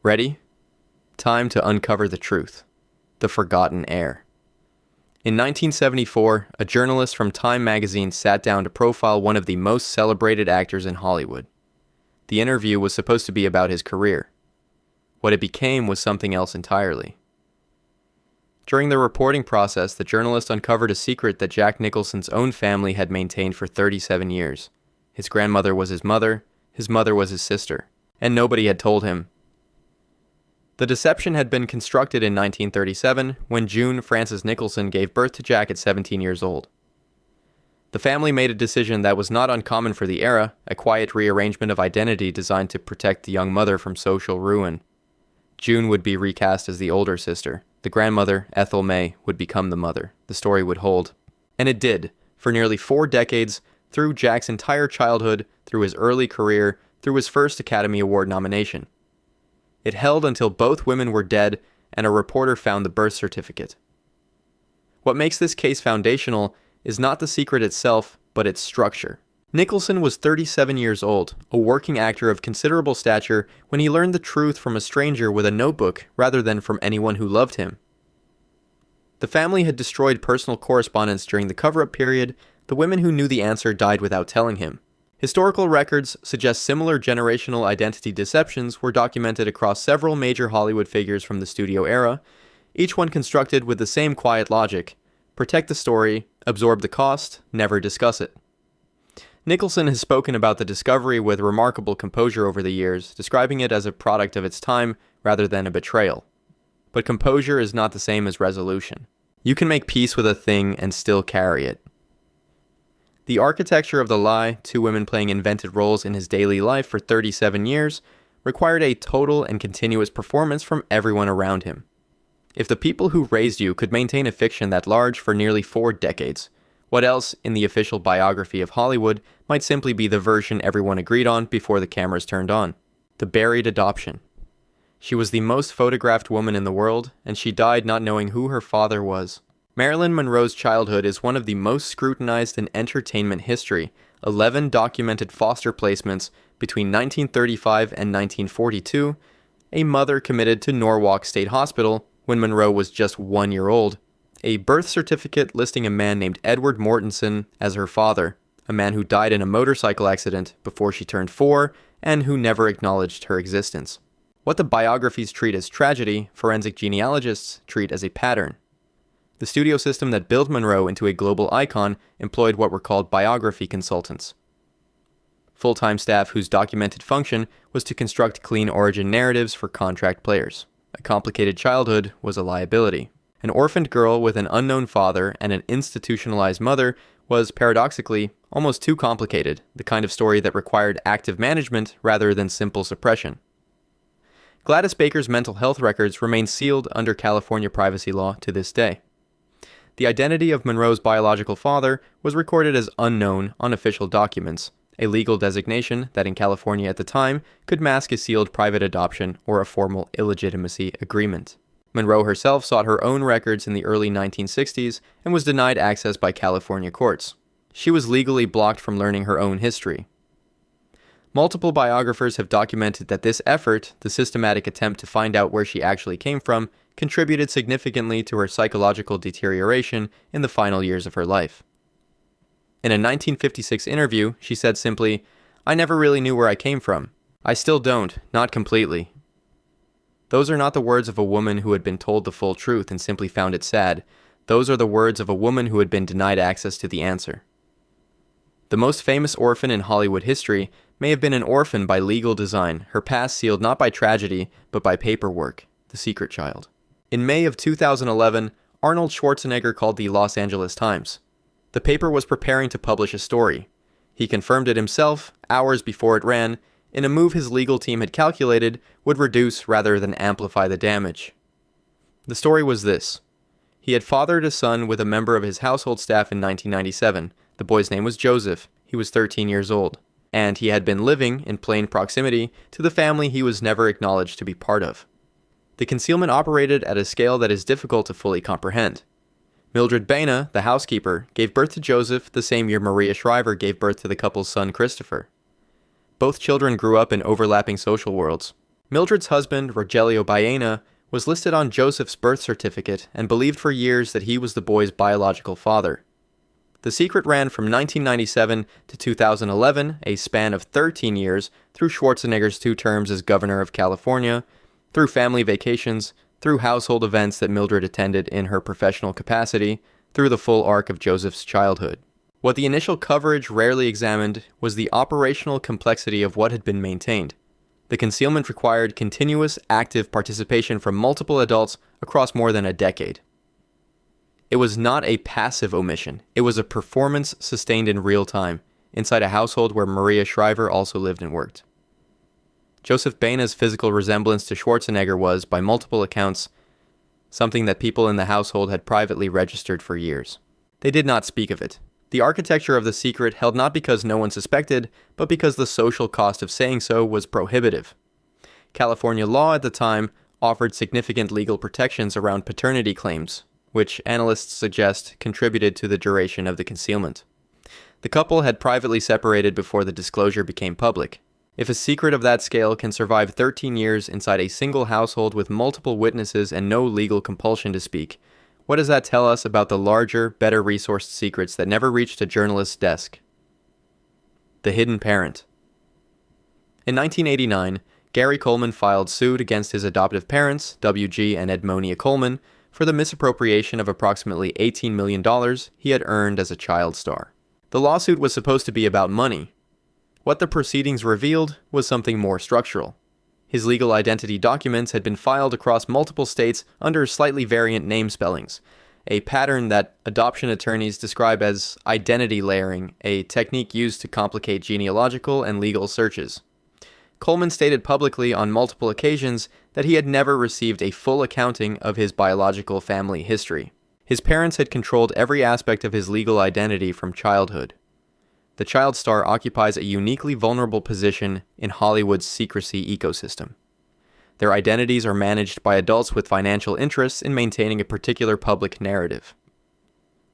Ready? Time to uncover the truth. The forgotten heir. In 1974, a journalist from Time magazine sat down to profile one of the most celebrated actors in Hollywood. The interview was supposed to be about his career. What it became was something else entirely. During the reporting process, the journalist uncovered a secret that Jack Nicholson's own family had maintained for 37 years. His grandmother was his mother was his sister, and nobody had told him. The deception had been constructed in 1937 when June Frances Nicholson gave birth to Jack at 17 years old. The family made a decision that was not uncommon for the era, a quiet rearrangement of identity designed to protect the young mother from social ruin. June would be recast as the older sister. The grandmother, Ethel May, would become the mother. The story would hold. And it did, for nearly 4 decades, through Jack's entire childhood, through his early career, through his first Academy Award nomination. It held until both women were dead and a reporter found the birth certificate. What makes this case foundational is not the secret itself, but its structure. Nicholson was 37 years old, a working actor of considerable stature, when he learned the truth from a stranger with a notebook rather than from anyone who loved him. The family had destroyed personal correspondence during the cover-up period. The women who knew the answer died without telling him. Historical records suggest similar generational identity deceptions were documented across several major Hollywood figures from the studio era, each one constructed with the same quiet logic: protect the story, absorb the cost, never discuss it. Nicholson has spoken about the discovery with remarkable composure over the years, describing it as a product of its time rather than a betrayal. But composure is not the same as resolution. You can make peace with a thing and still carry it. The architecture of the lie, 2 women playing invented roles in his daily life for 37 years, required a total and continuous performance from everyone around him. If the people who raised you could maintain a fiction that large for nearly 4 decades, what else in the official biography of Hollywood might simply be the version everyone agreed on before the cameras turned on? The buried adoption. She was the most photographed woman in the world, and she died not knowing who her father was. Marilyn Monroe's childhood is one of the most scrutinized in entertainment history. 11 documented foster placements between 1935 and 1942, a mother committed to Norwalk State Hospital when Monroe was just 1 year old, a birth certificate listing a man named Edward Mortensen as her father, a man who died in a motorcycle accident before she turned 4 and who never acknowledged her existence. What the biographies treat as tragedy, forensic genealogists treat as a pattern. The studio system that built Monroe into a global icon employed what were called biography consultants. Full-time staff whose documented function was to construct clean origin narratives for contract players. A complicated childhood was a liability. An orphaned girl with an unknown father and an institutionalized mother was, paradoxically, almost too complicated, the kind of story that required active management rather than simple suppression. Gladys Baker's mental health records remain sealed under California privacy law to this day. The identity of Monroe's biological father was recorded as unknown on official documents, a legal designation that in California at the time could mask a sealed private adoption or a formal illegitimacy agreement. Monroe herself sought her own records in the early 1960s and was denied access by California courts. She was legally blocked from learning her own history. Multiple biographers have documented that this effort, the systematic attempt to find out where she actually came from, contributed significantly to her psychological deterioration in the final years of her life. In a 1956 interview, she said simply, "I never really knew where I came from. I still don't, not completely." Those are not the words of a woman who had been told the full truth and simply found it sad. Those are the words of a woman who had been denied access to the answer. The most famous orphan in Hollywood history may have been an orphan by legal design, her past sealed not by tragedy, but by paperwork, the secret child. In May of 2011, Arnold Schwarzenegger called the Los Angeles Times. The paper was preparing to publish a story. He confirmed it himself, hours before it ran, in a move his legal team had calculated would reduce rather than amplify the damage. The story was this. He had fathered a son with a member of his household staff in 1997. The boy's name was Joseph. He was 13 years old. And he had been living in plain proximity to the family he was never acknowledged to be part of. The concealment operated at a scale that is difficult to fully comprehend. Mildred Baina, the housekeeper, gave birth to Joseph the same year Maria Shriver gave birth to the couple's son Christopher. Both children grew up in overlapping social worlds. Mildred's husband, Rogelio Baena, was listed on Joseph's birth certificate and believed for years that he was the boy's biological father. The secret ran from 1997 to 2011, a span of 13 years, through Schwarzenegger's 2 terms as governor of California, through family vacations, through household events that Mildred attended in her professional capacity, through the full arc of Joseph's childhood. What the initial coverage rarely examined was the operational complexity of what had been maintained. The concealment required continuous, active participation from multiple adults across more than a decade. It was not a passive omission. It was a performance sustained in real time, inside a household where Maria Shriver also lived and worked. Joseph Baena's physical resemblance to Schwarzenegger was, by multiple accounts, something that people in the household had privately registered for years. They did not speak of it. The architecture of the secret held not because no one suspected, but because the social cost of saying so was prohibitive. California law at the time offered significant legal protections around paternity claims, which analysts suggest contributed to the duration of the concealment. The couple had privately separated before the disclosure became public. If a secret of that scale can survive 13 years inside a single household with multiple witnesses and no legal compulsion to speak, what does that tell us about the larger, better resourced secrets that never reached a journalist's desk? The hidden parent. In 1989, Gary Coleman filed suit against his adoptive parents, W.G. and Edmonia Coleman, for the misappropriation of approximately $18 million he had earned as a child star. The lawsuit was supposed to be about money. What the proceedings revealed was something more structural. His legal identity documents had been filed across multiple states under slightly variant name spellings, a pattern that adoption attorneys describe as identity layering, a technique used to complicate genealogical and legal searches. Coleman stated publicly on multiple occasions that he had never received a full accounting of his biological family history. His parents had controlled every aspect of his legal identity from childhood. The child star occupies a uniquely vulnerable position in Hollywood's secrecy ecosystem. Their identities are managed by adults with financial interests in maintaining a particular public narrative.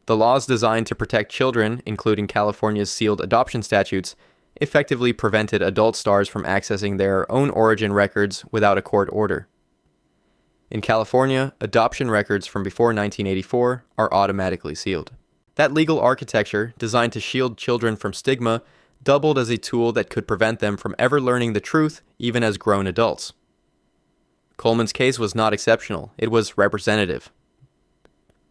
The laws designed to protect children, including California's sealed adoption statutes, effectively prevented adult stars from accessing their own origin records without a court order. In California, adoption records from before 1984 are automatically sealed. That legal architecture, designed to shield children from stigma, doubled as a tool that could prevent them from ever learning the truth, even as grown adults. Coleman's case was not exceptional. It was representative.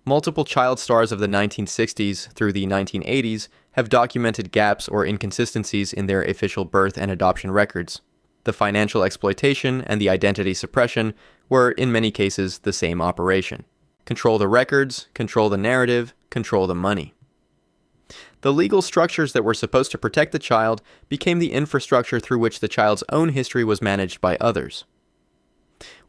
Multiple child stars of the 1960s through the 1980s have documented gaps or inconsistencies in their official birth and adoption records. The financial exploitation and the identity suppression were, in many cases, the same operation. Control the records, control the narrative, control the money. The legal structures that were supposed to protect the child became the infrastructure through which the child's own history was managed by others.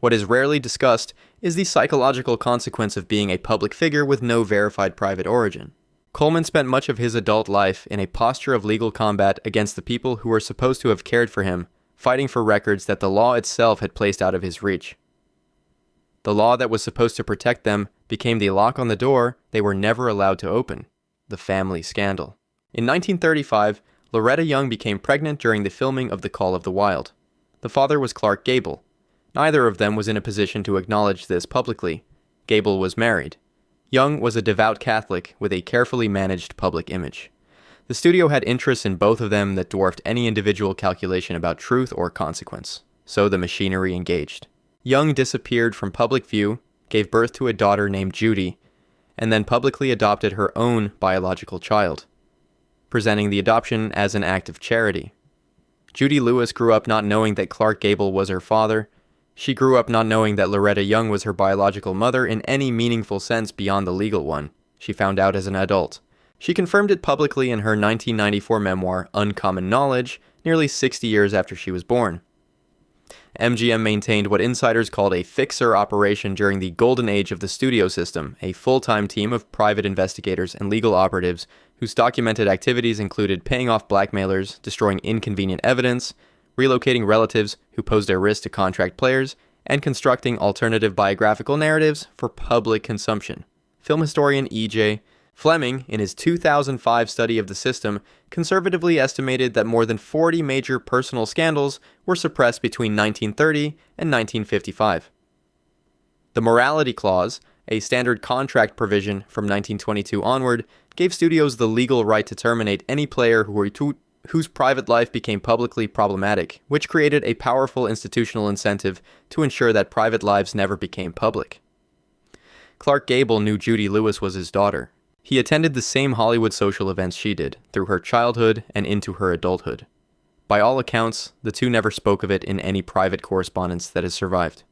What is rarely discussed is the psychological consequence of being a public figure with no verified private origin. Coleman spent much of his adult life in a posture of legal combat against the people who were supposed to have cared for him, fighting for records that the law itself had placed out of his reach. The law that was supposed to protect them became the lock on the door they were never allowed to open, the family scandal. In 1935, Loretta Young became pregnant during the filming of The Call of the Wild. The father was Clark Gable. Neither of them was in a position to acknowledge this publicly. Gable was married. Young was a devout Catholic with a carefully managed public image. The studio had interests in both of them that dwarfed any individual calculation about truth or consequence, so the machinery engaged. Young disappeared from public view, gave birth to a daughter named Judy, and then publicly adopted her own biological child, presenting the adoption as an act of charity. Judy Lewis grew up not knowing that Clark Gable was her father. She grew up not knowing that Loretta Young was her biological mother in any meaningful sense beyond the legal one. She found out as an adult. She confirmed it publicly in her 1994 memoir, Uncommon Knowledge, nearly 60 years after she was born. MGM maintained what insiders called a fixer operation during the golden age of the studio system, a full-time team of private investigators and legal operatives whose documented activities included paying off blackmailers, destroying inconvenient evidence, relocating relatives who posed a risk to contract players, and constructing alternative biographical narratives for public consumption. Film historian E.J. Fleming, in his 2005 study of the system, conservatively estimated that more than 40 major personal scandals were suppressed between 1930 and 1955. The morality clause, a standard contract provision from 1922 onward, gave studios the legal right to terminate any player whose private life became publicly problematic, which created a powerful institutional incentive to ensure that private lives never became public. Clark Gable knew Judy Lewis was his daughter. He attended the same Hollywood social events she did, through her childhood and into her adulthood. By all accounts, the two never spoke of it in any private correspondence that has survived.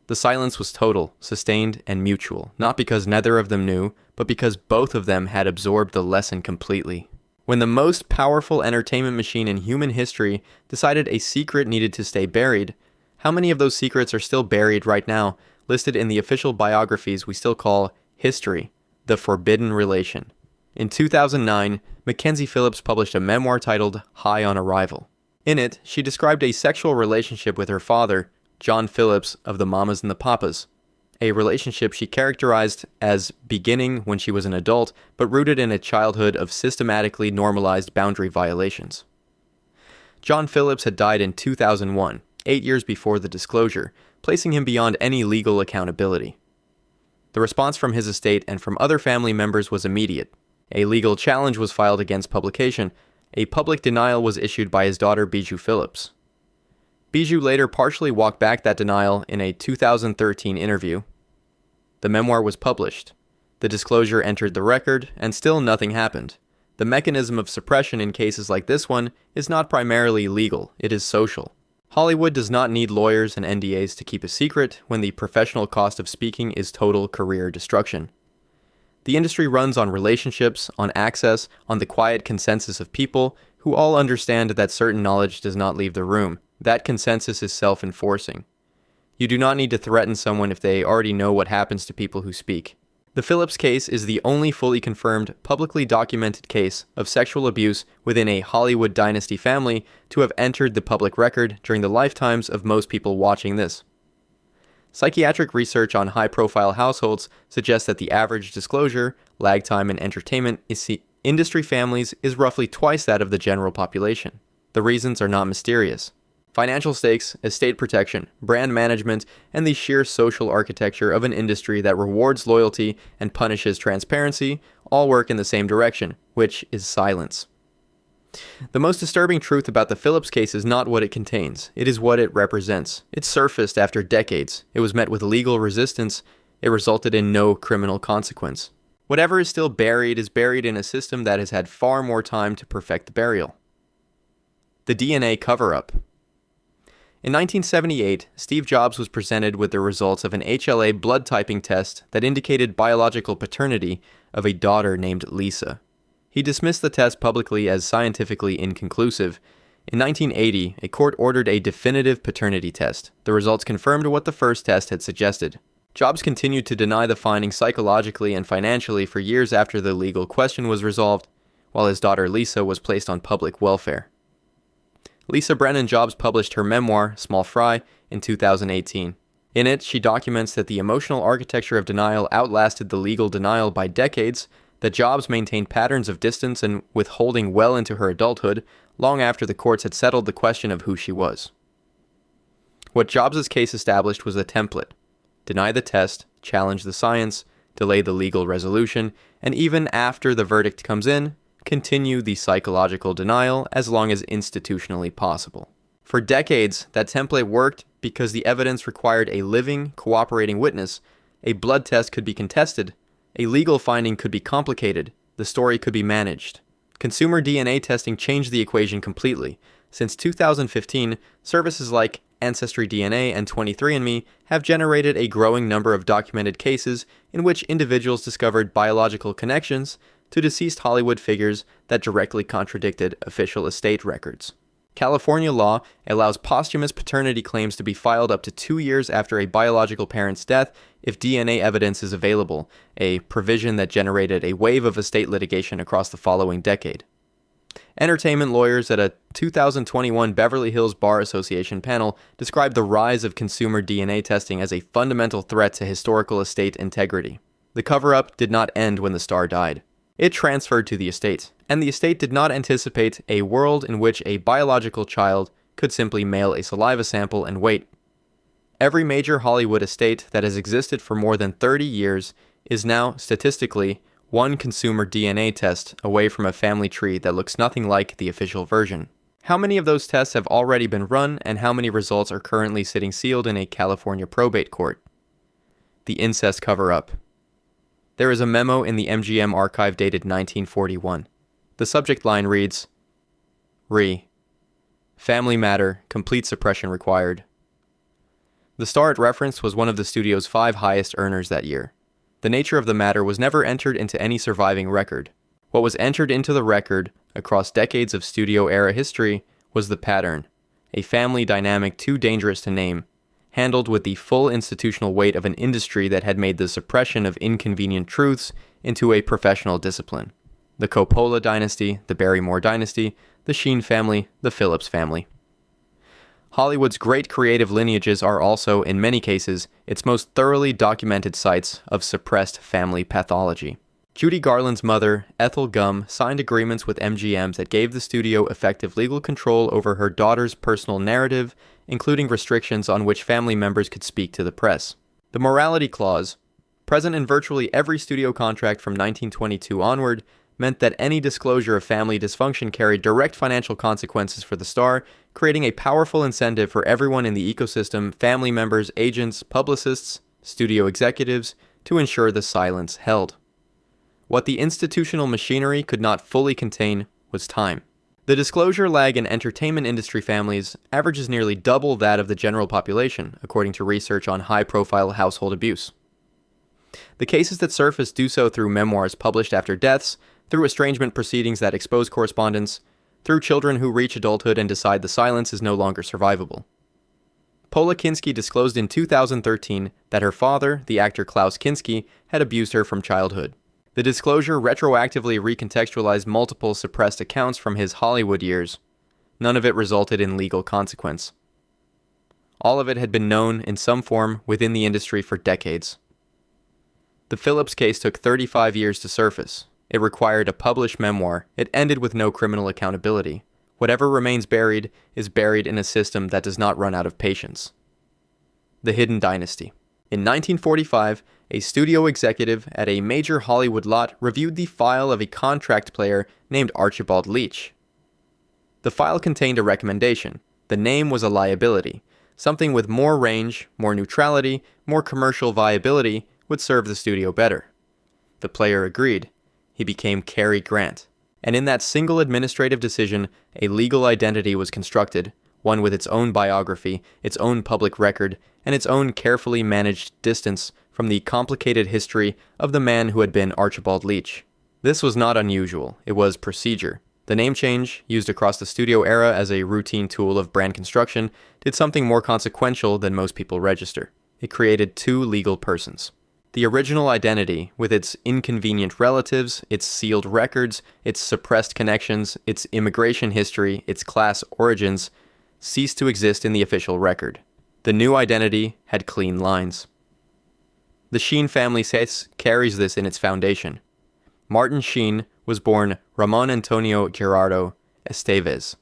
The silence was total, sustained, and mutual, not because neither of them knew, but because both of them had absorbed the lesson completely. When the most powerful entertainment machine in human history decided a secret needed to stay buried, how many of those secrets are still buried right now, listed in the official biographies we still call history, the forbidden relation? In 2009, Mackenzie Phillips published a memoir titled High on Arrival. In it, she described a sexual relationship with her father, John Phillips of the Mamas and the Papas, a relationship she characterized as beginning when she was an adult, but rooted in a childhood of systematically normalized boundary violations. John Phillips had died in 2001, 8 years before the disclosure, placing him beyond any legal accountability. The response from his estate and from other family members was immediate. A legal challenge was filed against publication. A public denial was issued by his daughter Bijou Phillips. Bijou later partially walked back that denial in a 2013 interview. The memoir was published. The disclosure entered the record, and still nothing happened. The mechanism of suppression in cases like this one is not primarily legal, it is social. Hollywood does not need lawyers and NDAs to keep a secret when the professional cost of speaking is total career destruction. The industry runs on relationships, on access, on the quiet consensus of people who all understand that certain knowledge does not leave the room. That consensus is self-enforcing. You do not need to threaten someone if they already know what happens to people who speak. The Phillips case is the only fully confirmed, publicly documented case of sexual abuse within a Hollywood dynasty family to have entered the public record during the lifetimes of most people watching this. Psychiatric research on high-profile households suggests that the average disclosure, lag time in entertainment industry families is roughly twice that of the general population. The reasons are not mysterious. Financial stakes, estate protection, brand management, and the sheer social architecture of an industry that rewards loyalty and punishes transparency all work in the same direction, which is silence. The most disturbing truth about the Phillips case is not what it contains, it is what it represents. It surfaced after decades. It was met with legal resistance. It resulted in no criminal consequence. Whatever is still buried is buried in a system that has had far more time to perfect the burial. The DNA cover-up. In 1978, Steve Jobs was presented with the results of an HLA blood typing test that indicated biological paternity of a daughter named Lisa. He dismissed the test publicly as scientifically inconclusive. In 1980, a court ordered a definitive paternity test. The results confirmed what the first test had suggested. Jobs continued to deny the finding psychologically and financially for years after the legal question was resolved, while his daughter Lisa was placed on public welfare. Lisa Brennan Jobs published her memoir, Small Fry, in 2018. In it, she documents that the emotional architecture of denial outlasted the legal denial by decades, that Jobs maintained patterns of distance and withholding well into her adulthood, long after the courts had settled the question of who she was. What Jobs' case established was a template. Deny the test, challenge the science, delay the legal resolution, and even after the verdict comes in, continue the psychological denial as long as institutionally possible. For decades, that template worked because the evidence required a living, cooperating witness. A blood test could be contested. A legal finding could be complicated. The story could be managed. Consumer DNA testing changed the equation completely. Since 2015, services like Ancestry DNA and 23andMe have generated a growing number of documented cases in which individuals discovered biological connections to deceased Hollywood figures that directly contradicted official estate records. California law allows posthumous paternity claims to be filed up to 2 years after a biological parent's death if DNA evidence is available, a provision that generated a wave of estate litigation across the following decade. Entertainment lawyers at a 2021 Beverly Hills Bar Association panel described the rise of consumer DNA testing as a fundamental threat to historical estate integrity. The cover-up did not end when the star died. It transferred to the estate, and the estate did not anticipate a world in which a biological child could simply mail a saliva sample and wait. Every major Hollywood estate that has existed for more than 30 years is now, statistically, one consumer DNA test away from a family tree that looks nothing like the official version. How many of those tests have already been run, and how many results are currently sitting sealed in a California probate court? The incest cover-up. There is a memo in the MGM archive dated 1941. The subject line reads, Family matter, complete suppression required. The star it referenced was one of the studio's 5 highest earners that year. The nature of the matter was never entered into any surviving record. What was entered into the record, across decades of studio-era history, was the pattern, a family dynamic too dangerous to name, handled with the full institutional weight of an industry that had made the suppression of inconvenient truths into a professional discipline. The Coppola dynasty, the Barrymore dynasty, the Sheen family, the Phillips family. Hollywood's great creative lineages are also, in many cases, its most thoroughly documented sites of suppressed family pathology. Judy Garland's mother, Ethel Gum, signed agreements with MGM that gave the studio effective legal control over her daughter's personal narrative, including restrictions on which family members could speak to the press. The morality clause, present in virtually every studio contract from 1922 onward, meant that any disclosure of family dysfunction carried direct financial consequences for the star, creating a powerful incentive for everyone in the ecosystem, family members, agents, publicists, studio executives, to ensure the silence held. What the institutional machinery could not fully contain was time. The disclosure lag in entertainment industry families averages nearly double that of the general population, according to research on high-profile household abuse. The cases that surface do so through memoirs published after deaths, through estrangement proceedings that expose correspondence, through children who reach adulthood and decide the silence is no longer survivable. Pola Kinski disclosed in 2013 that her father, the actor Klaus Kinski, had abused her from childhood. The disclosure retroactively recontextualized multiple suppressed accounts from his Hollywood years. None of it resulted in legal consequence. All of it had been known in some form within the industry for decades. The Phillips case took 35 years to surface. It required a published memoir. It ended with no criminal accountability. Whatever remains buried is buried in a system that does not run out of patience. The Hidden Dynasty. In 1945, a studio executive at a major Hollywood lot reviewed the file of a contract player named Archibald Leach. The file contained a recommendation. The name was a liability. Something with more range, more neutrality, more commercial viability would serve the studio better. The player agreed. He became Cary Grant. And in that single administrative decision, a legal identity was constructed, one with its own biography, its own public record, and its own carefully managed distance from the complicated history of the man who had been Archibald Leach. This was not unusual. It was procedure. The name change, used across the studio era as a routine tool of brand construction, did something more consequential than most people register. It created 2 legal persons. The original identity, with its inconvenient relatives, its sealed records, its suppressed connections, its immigration history, its class origins, ceased to exist in the official record. The new identity had clean lines. The Sheen family carries this in its foundation. Martin Sheen was born Ramon Antonio Gerardo Estevez,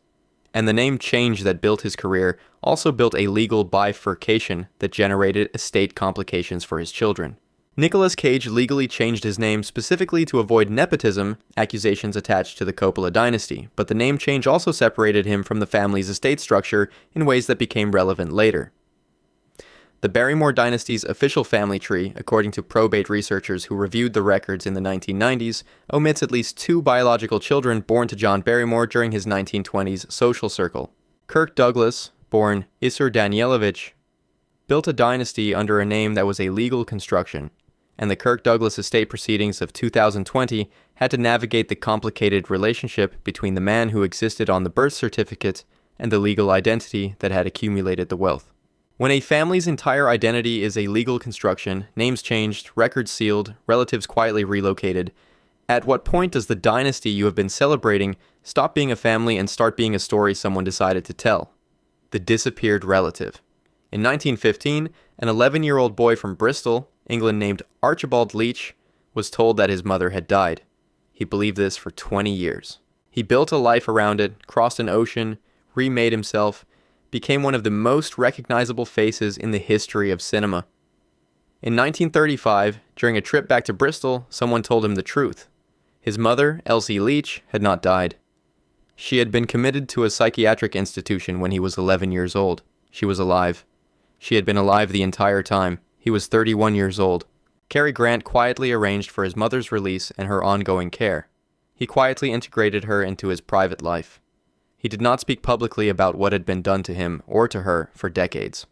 and the name change that built his career also built a legal bifurcation that generated estate complications for his children. Nicolas Cage legally changed his name specifically to avoid nepotism, accusations attached to the Coppola dynasty, but the name change also separated him from the family's estate structure in ways that became relevant later. The Barrymore dynasty's official family tree, according to probate researchers who reviewed the records in the 1990s, omits at least 2 biological children born to John Barrymore during his 1920s social circle. Kirk Douglas, born Isser Danielovich, built a dynasty under a name that was a legal construction, and the Kirk Douglas estate proceedings of 2020 had to navigate the complicated relationship between the man who existed on the birth certificate and the legal identity that had accumulated the wealth. When a family's entire identity is a legal construction, names changed, records sealed, relatives quietly relocated, at what point does the dynasty you have been celebrating stop being a family and start being a story someone decided to tell? The disappeared relative. In 1915, an 11-year-old boy from Bristol, England named Archibald Leach, was told that his mother had died. He believed this for 20 years. He built a life around it, crossed an ocean, remade himself, became one of the most recognizable faces in the history of cinema. In 1935, during a trip back to Bristol, someone told him the truth. His mother, Elsie Leach, had not died. She had been committed to a psychiatric institution when he was 11 years old. She was alive. She had been alive the entire time. He was 31 years old. Cary Grant quietly arranged for his mother's release and her ongoing care. He quietly integrated her into his private life. He did not speak publicly about what had been done to him or to her for decades.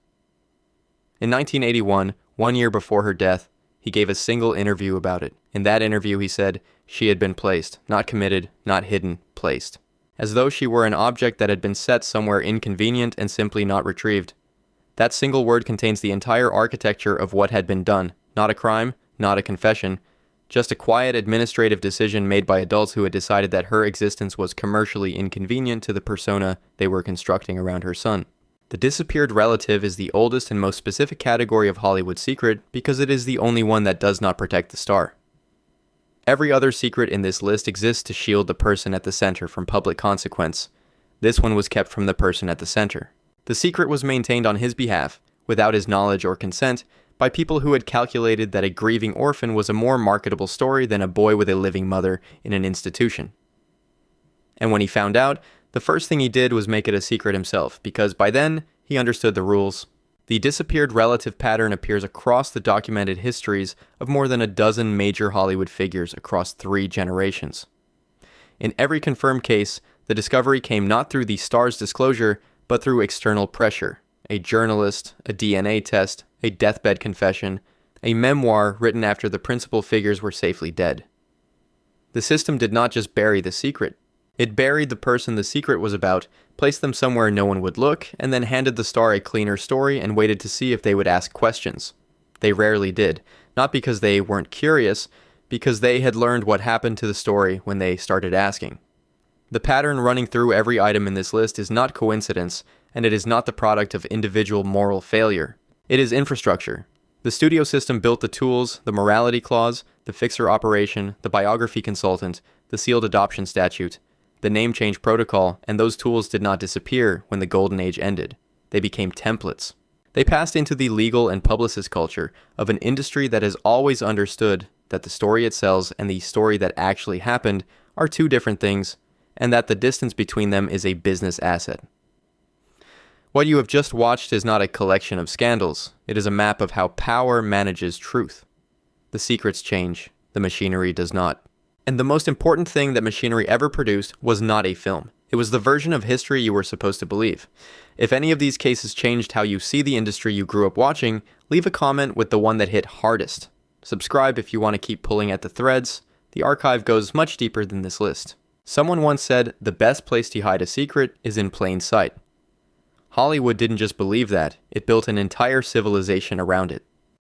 In 1981, 1 year before her death, he gave a single interview about it. In that interview, he said, she had been placed, not committed, not hidden, placed. As though she were an object that had been set somewhere inconvenient and simply not retrieved. That single word contains the entire architecture of what had been done. Not a crime, not a confession, just a quiet administrative decision made by adults who had decided that her existence was commercially inconvenient to the persona they were constructing around her son. The disappeared relative is the oldest and most specific category of Hollywood secret because it is the only one that does not protect the star. Every other secret in this list exists to shield the person at the center from public consequence. This one was kept from the person at the center. The secret was maintained on his behalf, without his knowledge or consent, by people who had calculated that a grieving orphan was a more marketable story than a boy with a living mother in an institution. And when he found out, the first thing he did was make it a secret himself, because by then, he understood the rules. The disappeared relative pattern appears across the documented histories of more than a dozen major Hollywood figures across 3 generations. In every confirmed case, the discovery came not through the star's disclosure, but through external pressure. A journalist, a DNA test, a deathbed confession, a memoir written after the principal figures were safely dead. The system did not just bury the secret. It buried the person the secret was about, placed them somewhere no one would look, and then handed the star a cleaner story and waited to see if they would ask questions. They rarely did, not because they weren't curious, because they had learned what happened to the story when they started asking. The pattern running through every item in this list is not coincidence, and it is not the product of individual moral failure. It is infrastructure. The studio system built the tools, the morality clause, the fixer operation, the biography consultant, the sealed adoption statute, the name change protocol, and those tools did not disappear when the golden age ended. They became templates. They passed into the legal and publicist culture of an industry that has always understood that the story it sells and the story that actually happened are 2 different things, and that the distance between them is a business asset. What you have just watched is not a collection of scandals. It is a map of how power manages truth. The secrets change. The machinery does not. And the most important thing that machinery ever produced was not a film. It was the version of history you were supposed to believe. If any of these cases changed how you see the industry you grew up watching, leave a comment with the one that hit hardest. Subscribe if you want to keep pulling at the threads. The archive goes much deeper than this list. Someone once said, the best place to hide a secret is in plain sight. Hollywood didn't just believe that, it built an entire civilization around it.